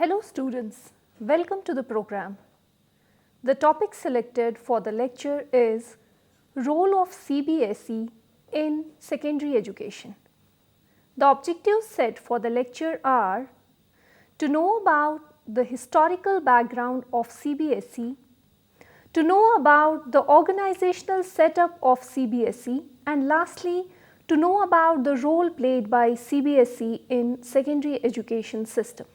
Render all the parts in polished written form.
Hello students, welcome to the program. The topic selected for the lecture is Role of CBSE in Secondary Education. The objectives set for the lecture are to know about the historical background of CBSE, to know about the organizational setup of CBSE, and lastly, to know about the role played by CBSE in secondary education system.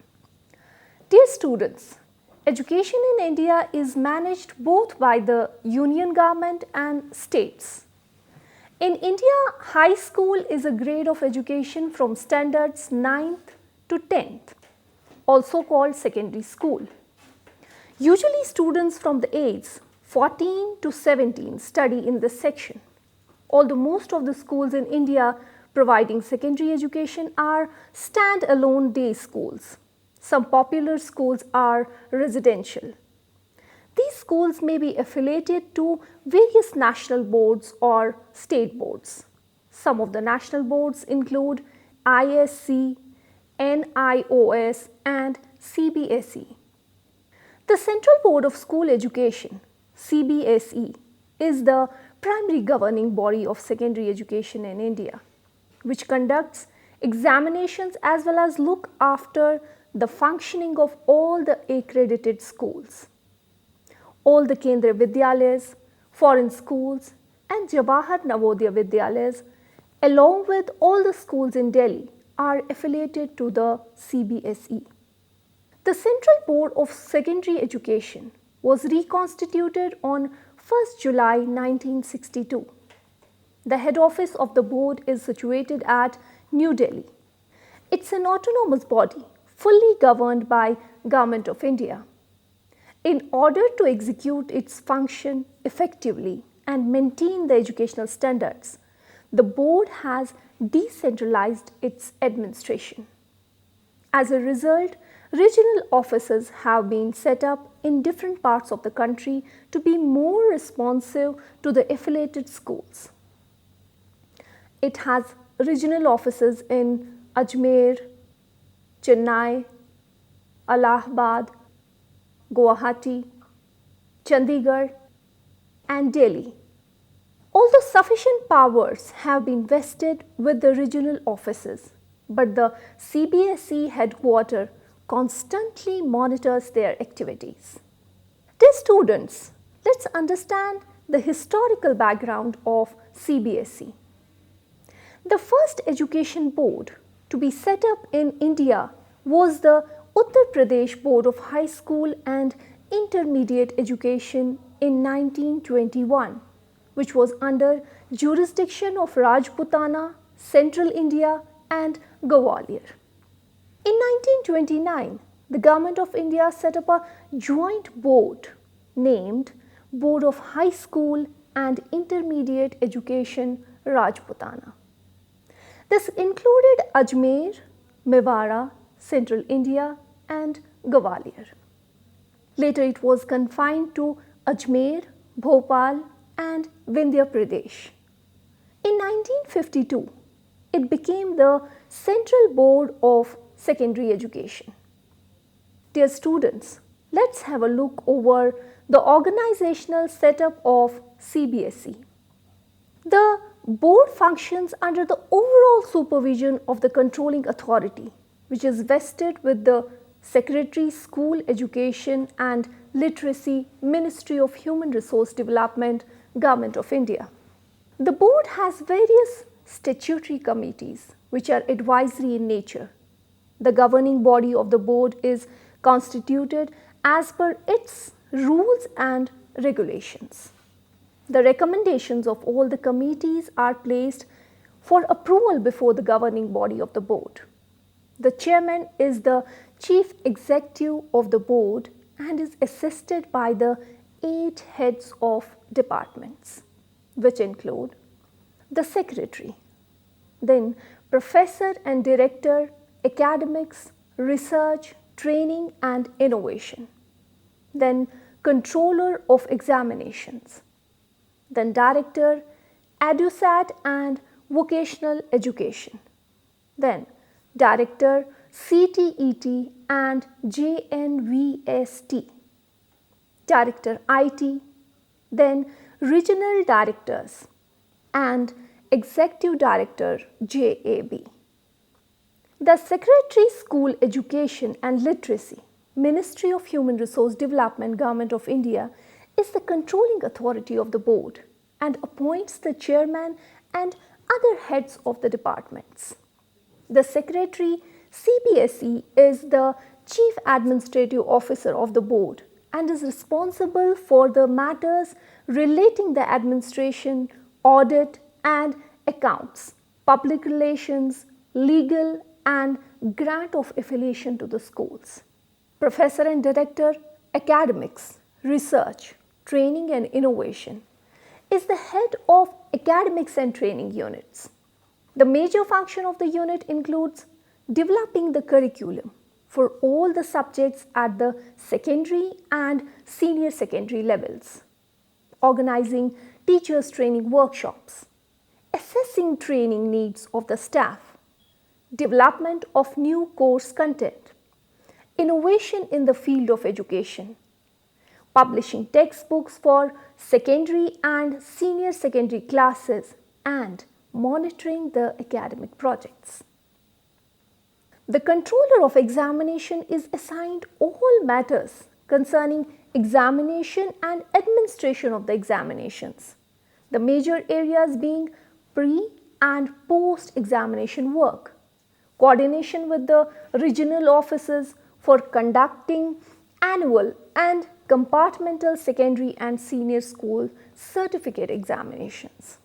Dear students, education in India is managed both by the union government and states. In India, high school is a grade of education from standards 9th to 10th, also called secondary school. Usually students from the age 14 to 17 study in this section. Although most of the schools in India providing secondary education are stand-alone day schools. Some popular schools are residential. These schools may be affiliated to various national boards or state boards. Some of the national boards include ISC, NIOS and CBSE. The Central Board of School Education, CBSE, is the primary governing body of secondary education in India, which conducts examinations as well as look after the functioning of all the accredited schools. All the Kendriya Vidyalayas, foreign schools and Jawahar Navodaya Vidyalayas along with all the schools in Delhi are affiliated to the CBSE. The Central Board of Secondary Education was reconstituted on 1st July 1962. The head office of the board is situated at New Delhi. It's an autonomous body fully governed by Government of India. In order to execute its function effectively and maintain the educational standards, the board has decentralized its administration. As a result, regional offices have been set up in different parts of the country to be more responsive to the affiliated schools. It has regional offices in Ajmer, Chennai, Allahabad, Guwahati, Chandigarh and Delhi. Although sufficient powers have been vested with the regional offices, but the CBSE headquarters constantly monitors their activities. Dear students, let's understand the historical background of CBSE. The first education board to be set up in India was the Uttar Pradesh Board of High School and Intermediate Education in 1921, which was under jurisdiction of Rajputana, Central India and Gwalior. In 1929, the Government of India set up a joint board named Board of High School and Intermediate Education Rajputana. This included Ajmer, Mewara, Central India and Gwalior. Later it was confined to Ajmer, Bhopal and Vindhya Pradesh. In 1952, it became the Central Board of Secondary Education. Dear students, let's have a look over the organizational setup of CBSE. The board functions under the overall supervision of the controlling authority, which is vested with the Secretary School Education and Literacy, Ministry of Human Resource Development, Government of India. The board has various statutory committees which are advisory in nature. The governing body of the board is constituted as per its rules and regulations. The recommendations of all the committees are placed for approval before the governing body of the board. The chairman is the chief executive of the board and is assisted by the 8 heads of departments, which include the secretary, then professor and director, academics, research, training and innovation, then controller of examinations, then director, EduSat and vocational education, then director, CTET and JNVST, Director IT, then Regional Directors and Executive Director JAB. The Secretary School Education and Literacy, Ministry of Human Resource Development, Government of India is the controlling authority of the board and appoints the chairman and other heads of the departments. The Secretary CBSE is the Chief Administrative Officer of the board and is responsible for the matters relating the administration, audit and accounts, public relations, legal and grant of affiliation to the schools. Professor and Director, Academics, Research, Training and Innovation is the head of academics and training units. The major function of the unit includes developing the curriculum for all the subjects at the secondary and senior secondary levels, organizing teachers' training workshops, assessing training needs of the staff, development of new course content, innovation in the field of education, publishing textbooks for secondary and senior secondary classes, and monitoring the academic projects. The controller of examination is assigned all matters concerning examination and administration of the examinations, the major areas being pre and post examination work, coordination with the regional offices for conducting annual and compartmental secondary and senior school certificate examinations.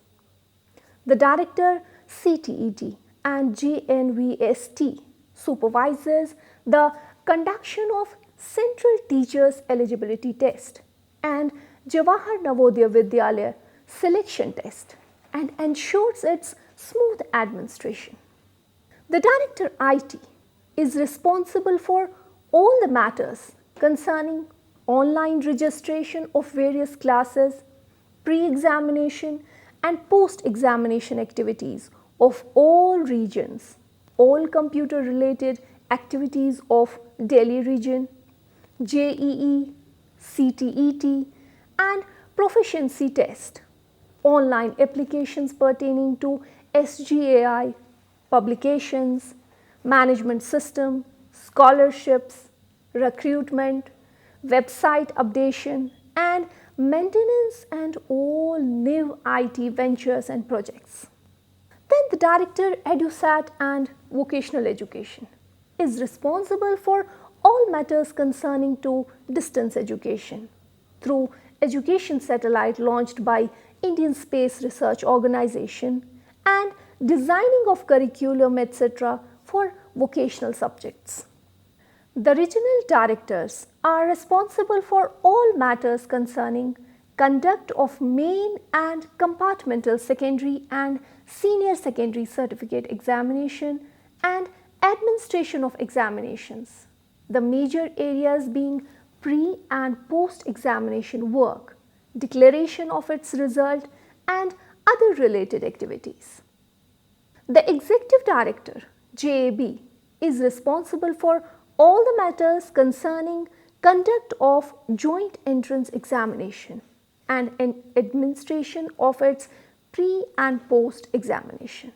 The Director CTET and JNVST supervises the conduction of Central Teachers Eligibility Test and Jawahar Navodaya Vidyalaya Selection Test and ensures its smooth administration. The Director IT is responsible for all the matters concerning online registration of various classes, pre-examination and post-examination activities of all regions, all computer-related activities of Delhi region, JEE, CTET and proficiency test, online applications pertaining to SGAI, publications, management system, scholarships, recruitment, website updation and maintenance and all new IT ventures and projects. Then the Director EduSat and Vocational Education is responsible for all matters concerning to distance education through education satellite launched by Indian Space Research Organization and designing of curriculum etc. for vocational subjects. The regional directors are responsible for all matters concerning conduct of main and compartmental secondary and senior secondary certificate examination and administration of examinations, the major areas being pre and post examination work, declaration of its result and other related activities. The Executive Director JAB is responsible for all the matters concerning conduct of joint entrance examination and an administration of its pre and post examination.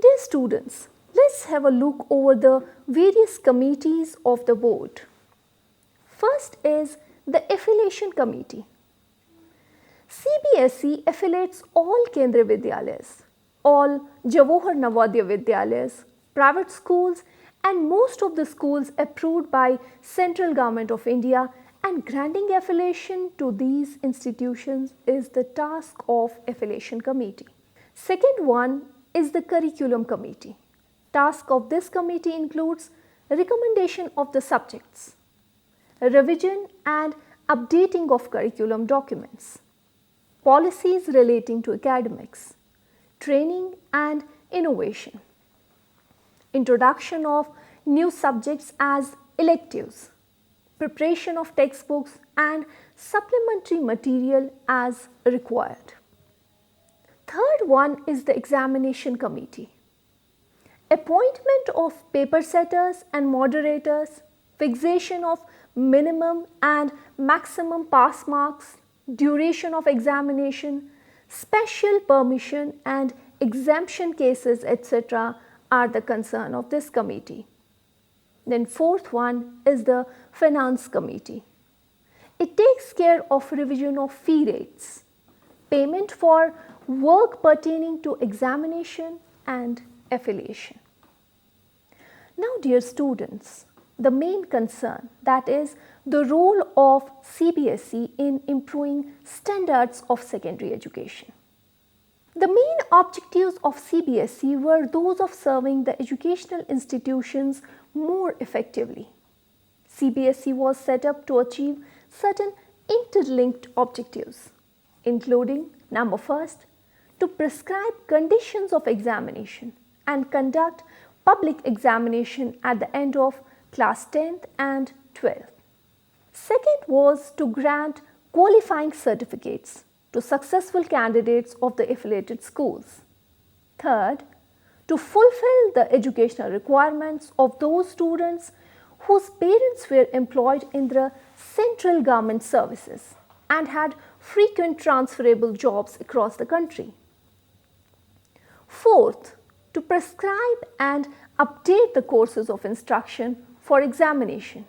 Dear students, let's have a look over the various committees of the board. First is the Affiliation Committee. CBSE affiliates all Kendriya Vidyalayas, all Jawahar Navodaya Vidyalayas, private schools and most of the schools approved by Central Government of India, and granting affiliation to these institutions is the task of Affiliation Committee. Second one is the Curriculum Committee. Task of this committee includes recommendation of the subjects, revision and updating of curriculum documents, policies relating to academics, training and innovation, introduction of new subjects as electives, preparation of textbooks and supplementary material as required. Third one is the Examination Committee. appointment of paper setters and moderators, fixation of minimum and maximum pass marks, duration of examination, special permission and exemption cases, etc. are the concern of this committee. Then fourth one is the Finance Committee. It takes care of revision of fee rates, payment for work pertaining to examination and affiliation. Now dear students, the main concern, that is the role of CBSE in improving standards of secondary education. The main objectives of CBSE were those of serving the educational institutions more effectively. CBSE was set up to achieve certain interlinked objectives, including number first, to prescribe conditions of examination and conduct public examination at the end of class 10th and 12th. Second was to grant qualifying certificates to successful candidates of the affiliated schools. Third, to fulfill the educational requirements of those students whose parents were employed in the central government services and had frequent transferable jobs across the country. Fourth, to prescribe and update the courses of instruction for examination.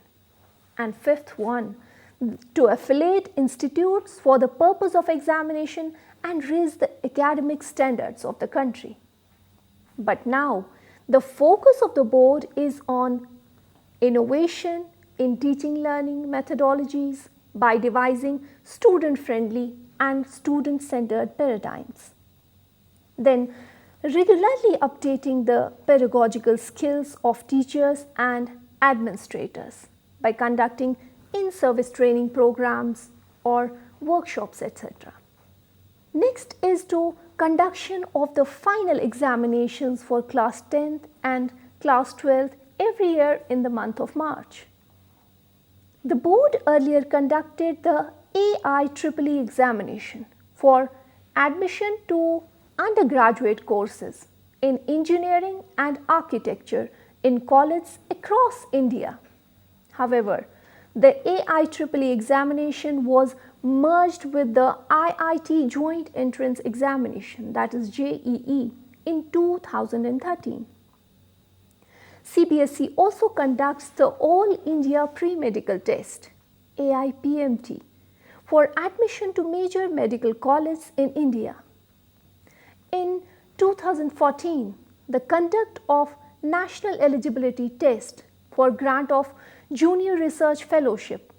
And fifth one, to affiliate institutes for the purpose of examination and raise the academic standards of the country. But now, the focus of the board is on innovation in teaching learning methodologies by devising student-friendly and student-centered paradigms. Then, regularly updating the pedagogical skills of teachers and administrators by conducting in-service training programs or workshops, etc. Next is to conduction of the final examinations for class 10th and class 12th every year in the month of March. The board earlier conducted the AIEEE examination for admission to undergraduate courses in engineering and architecture in colleges across India. However, the AIEEE examination was merged with the IIT Joint Entrance Examination, that is JEE, in 2013. CBSE also conducts the All India Pre-Medical Test, AIPMT, for admission to major medical colleges in India. In 2014, the conduct of National Eligibility Test for grant of Junior Research Fellowship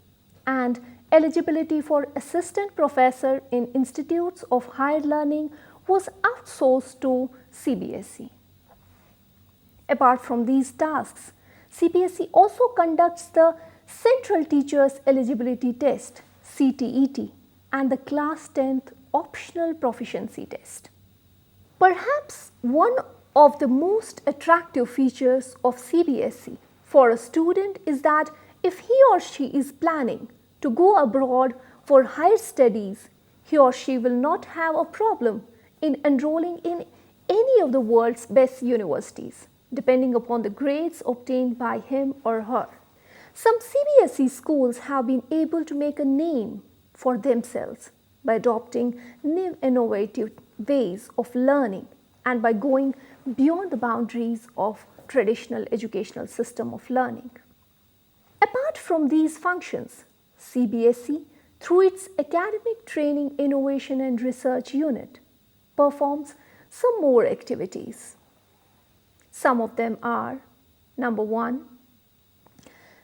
and eligibility for Assistant Professor in Institutes of Higher Learning was outsourced to CBSE. Apart from these tasks, CBSE also conducts the Central Teachers Eligibility Test, CTET, and the Class 10th Optional Proficiency Test. Perhaps one of the most attractive features of CBSE for a student is that if he or she is planning to go abroad for higher studies, he or she will not have a problem in enrolling in any of the world's best universities, depending upon the grades obtained by him or her. Some CBSE schools have been able to make a name for themselves by adopting new innovative ways of learning and by going beyond the boundaries of traditional educational system of learning. Apart from these functions, CBSE, through its Academic Training, Innovation and Research Unit, performs some more activities. Some of them are: number one,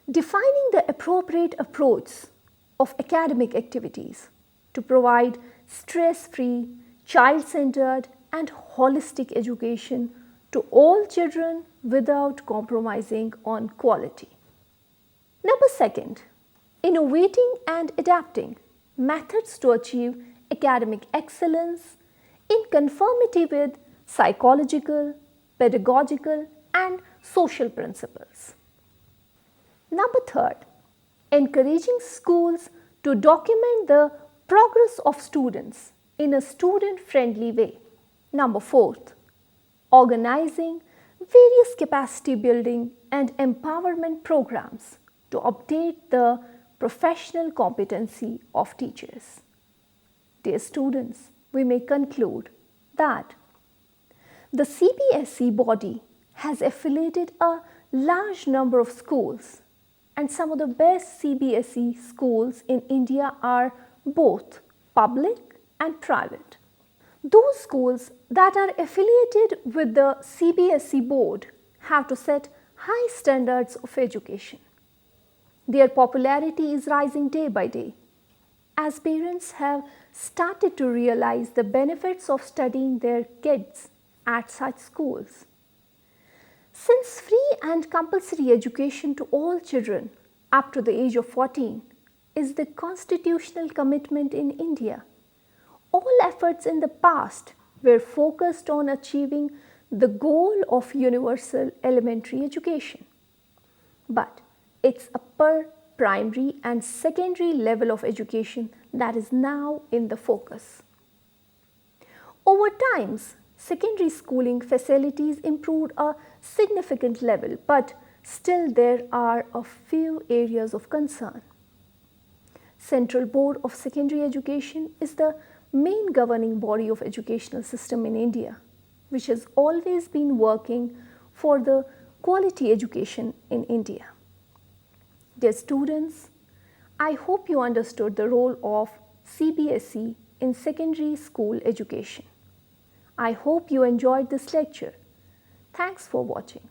defining the appropriate approach of academic activities to provide stress-free, child-centered and holistic education to all children without compromising on quality. Number second, innovating and adapting methods to achieve academic excellence in conformity with psychological, pedagogical and social principles. Number third, encouraging schools to document the progress of students in a student-friendly way. Number fourth, organizing various capacity building and empowerment programs to update the professional competency of teachers. Dear students, we may conclude that the CBSE body has affiliated a large number of schools, and some of the best CBSE schools in India are both public and private. Those schools that are affiliated with the CBSE board have to set high standards of education. Their popularity is rising day by day, as parents have started to realize the benefits of studying their kids at such schools. Since free and compulsory education to all children up to the age of 14 is the constitutional commitment in India, all efforts in the past were focused on achieving the goal of universal elementary education. But it's upper primary and secondary level of education that is now in the focus. Over time, secondary schooling facilities improved a significant level, but still there are a few areas of concern. Central Board of Secondary Education is the main governing body of educational system in India, which has always been working for the quality education in India. Dear students, I hope you understood the role of CBSE in secondary school education. I hope you enjoyed this lecture. Thanks for watching.